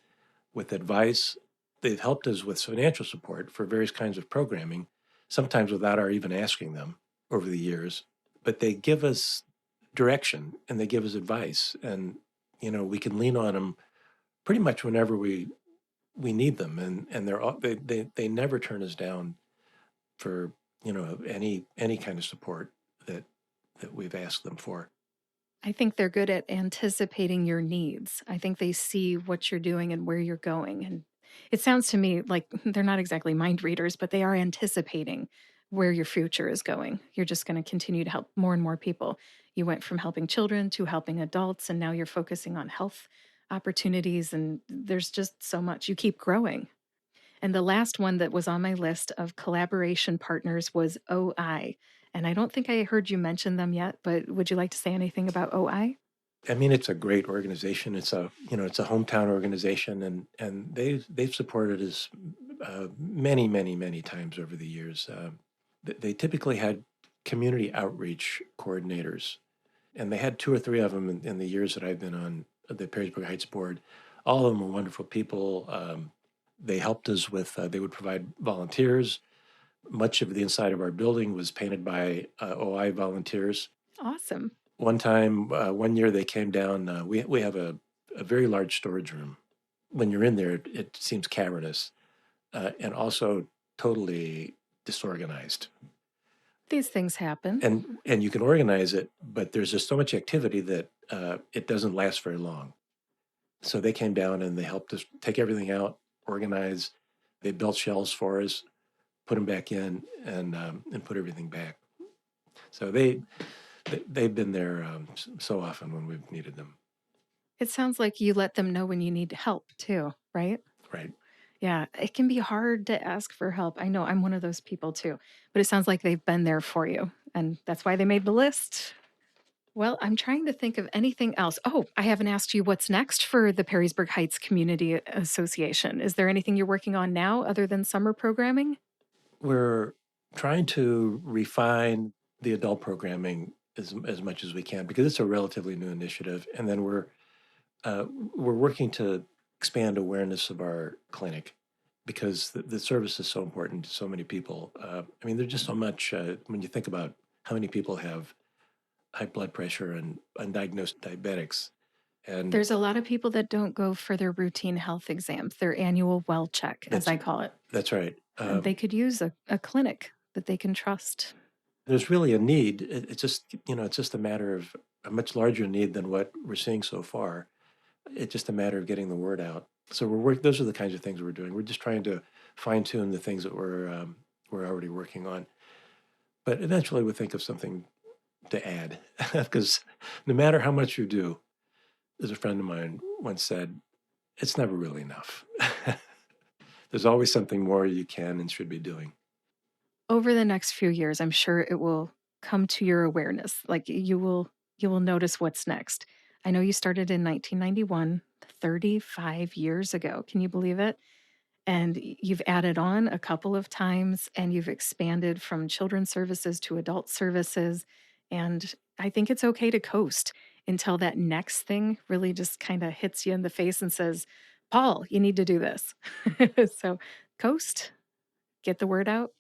Speaker 2: with advice. They've helped us with financial support for various kinds of programming, sometimes without our even asking them over the years. But they give us direction and they give us advice, and we can lean on them pretty much whenever we need them, and they never turn us down for any kind of support that we've asked them for.
Speaker 1: I think they're good at anticipating your needs. I think they see what you're doing and where you're going. And it sounds to me like they're not exactly mind readers, but they are anticipating where your future is going. You're just going to continue to help more and more people. You went from helping children to helping adults, and now you're focusing on health opportunities. And there's just so much. You keep growing. And the last one that was on my list of collaboration partners was OI. And I don't think I heard you mention them yet, but would you like to say anything about OI?
Speaker 2: I mean, it's a great organization. It's a hometown organization, and they've supported us many, many, many times over the years. They typically had community outreach coordinators, and they had two or three of them in the years that I've been on the Perrysburg Heights board. All of them were wonderful people. They helped us with. They would provide volunteers. Much of the inside of our building was painted by OI volunteers.
Speaker 1: Awesome.
Speaker 2: One time, one year they came down. We have a very large storage room. When you're in there, it seems cavernous, and also totally disorganized.
Speaker 1: These things happen.
Speaker 2: And you can organize it, but there's just so much activity that it doesn't last very long. So they came down and they helped us take everything out, organize. They built shelves for us, put them back in, and put everything back. So they've been there so often when we've needed them.
Speaker 1: It sounds like you let them know when you need help too, right?
Speaker 2: Right.
Speaker 1: Yeah, it can be hard to ask for help. I know I'm one of those people too, but it sounds like they've been there for you. And that's why they made the list. Well, I'm trying to think of anything else. Oh, I haven't asked you what's next for the Perrysburg Heights Community Association. Is there anything you're working on now other than summer programming?
Speaker 2: We're trying to refine the adult programming as much as we can because it's a relatively new initiative, and then we're working to expand awareness of our clinic because the service is so important to so many people. I mean, there's just so much when you think about how many people have high blood pressure and undiagnosed diabetics, and
Speaker 1: There's a lot of people that don't go for their routine health exams, their annual well check, as
Speaker 2: that's
Speaker 1: I call it.
Speaker 2: that's right.
Speaker 1: And they could use a clinic that they can trust.
Speaker 2: There's really a need. It's just a matter of a much larger need than what we're seeing so far. It's just a matter of getting the word out. So those are the kinds of things we're doing. We're just trying to fine tune the things that we're already working on. But eventually we'll think of something to add because no matter how much you do, as a friend of mine once said, it's never really enough. There's always something more you can and should be doing.
Speaker 1: Over the next few years, I'm sure it will come to your awareness. Like you will notice what's next. I know you started in 1991, 35 years ago. Can you believe it? And you've added on a couple of times and you've expanded from children's services to adult services. And I think it's okay to coast until that next thing really just kind of hits you in the face and says, Paul, you need to do this. So coast, get the word out.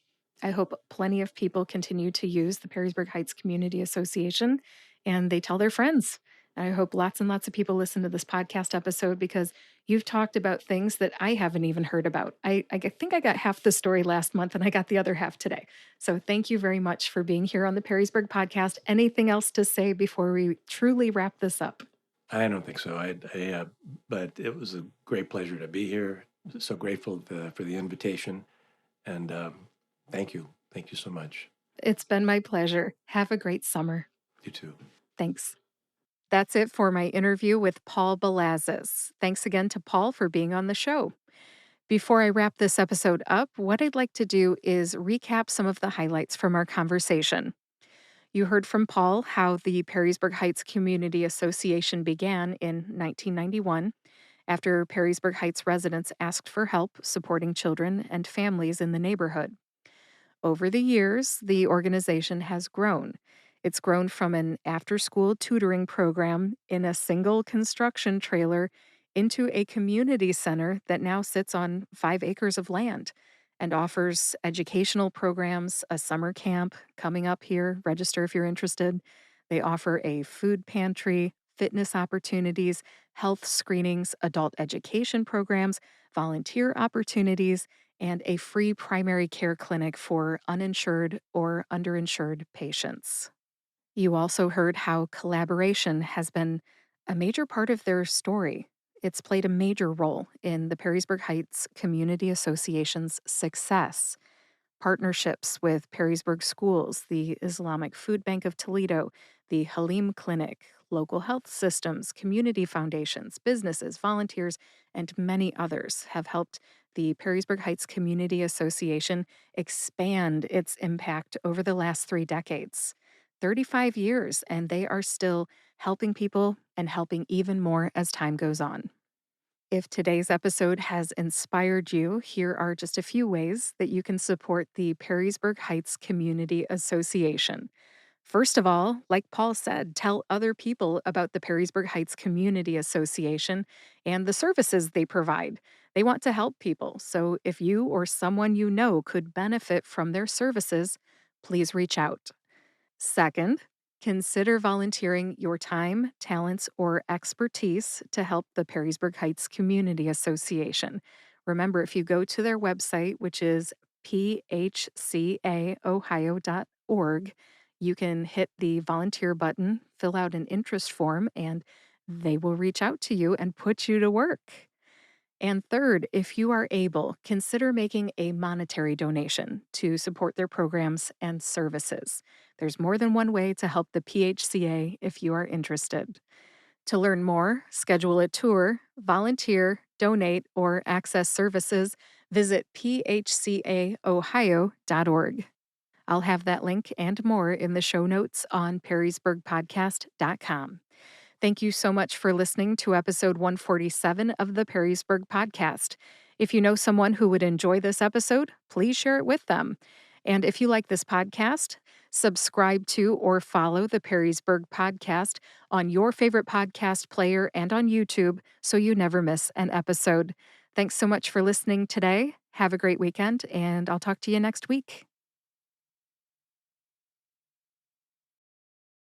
Speaker 1: I hope plenty of people continue to use the Perrysburg Heights Community Association and they tell their friends. I hope lots and lots of people listen to this podcast episode because you've talked about things that I haven't even heard about. I think I got half the story last month and I got the other half today. So thank you very much for being here on the Perrysburg podcast. Anything else to say before we truly wrap this up?
Speaker 2: I don't think so. But it was a great pleasure to be here. So grateful for the invitation, and thank you so much.
Speaker 1: It's been my pleasure. Have a great summer.
Speaker 2: You too.
Speaker 1: Thanks. That's it for my interview with Paul Belazis. Thanks again to Paul for being on the show. Before I wrap this episode up, what I'd like to do is recap some of the highlights from our conversation. You heard from Paul how the Perrysburg Heights Community Association began in 1991 after Perrysburg Heights residents asked for help supporting children and families in the neighborhood. Over the years, the organization has grown. It's grown from an after school tutoring program in a single construction trailer into a community center that now sits on 5 acres of land and offers educational programs, a summer camp coming up here. Register if you're interested. They offer a food pantry, fitness opportunities, health screenings, adult education programs, volunteer opportunities, and a free primary care clinic for uninsured or underinsured patients. You also heard how collaboration has been a major part of their story. It's played a major role in the Perrysburg Heights Community Association's success. Partnerships with Perrysburg Schools, the Islamic Food Bank of Toledo, the Halim Clinic, local health systems, community foundations, businesses, volunteers, and many others have helped the Perrysburg Heights Community Association expand its impact over the last 3 decades. 35 years, and they are still helping people and helping even more as time goes on. If today's episode has inspired you, here are just a few ways that you can support the Perrysburg Heights Community Association. First of all, like Paul said, tell other people about the Perrysburg Heights Community Association and the services they provide. They want to help people, so if you or someone you know could benefit from their services, please reach out. Second, consider volunteering your time, talents, or expertise to help the Perrysburg Heights Community Association. Remember, if you go to their website, which is phcaohio.org, you can hit the volunteer button, fill out an interest form, and they will reach out to you and put you to work. And third, if you are able, consider making a monetary donation to support their programs and services. There's more than one way to help the PHCA if you are interested. To learn more, schedule a tour, volunteer, donate, or access services, visit phcaohio.org. I'll have that link and more in the show notes on perrysburgpodcast.com. Thank you so much for listening to episode 147 of the Perrysburg Podcast. If you know someone who would enjoy this episode, please share it with them. And if you like this podcast, subscribe to or follow the Perrysburg Podcast on your favorite podcast player and on YouTube so you never miss an episode. Thanks so much for listening today. Have a great weekend, and I'll talk to you next week.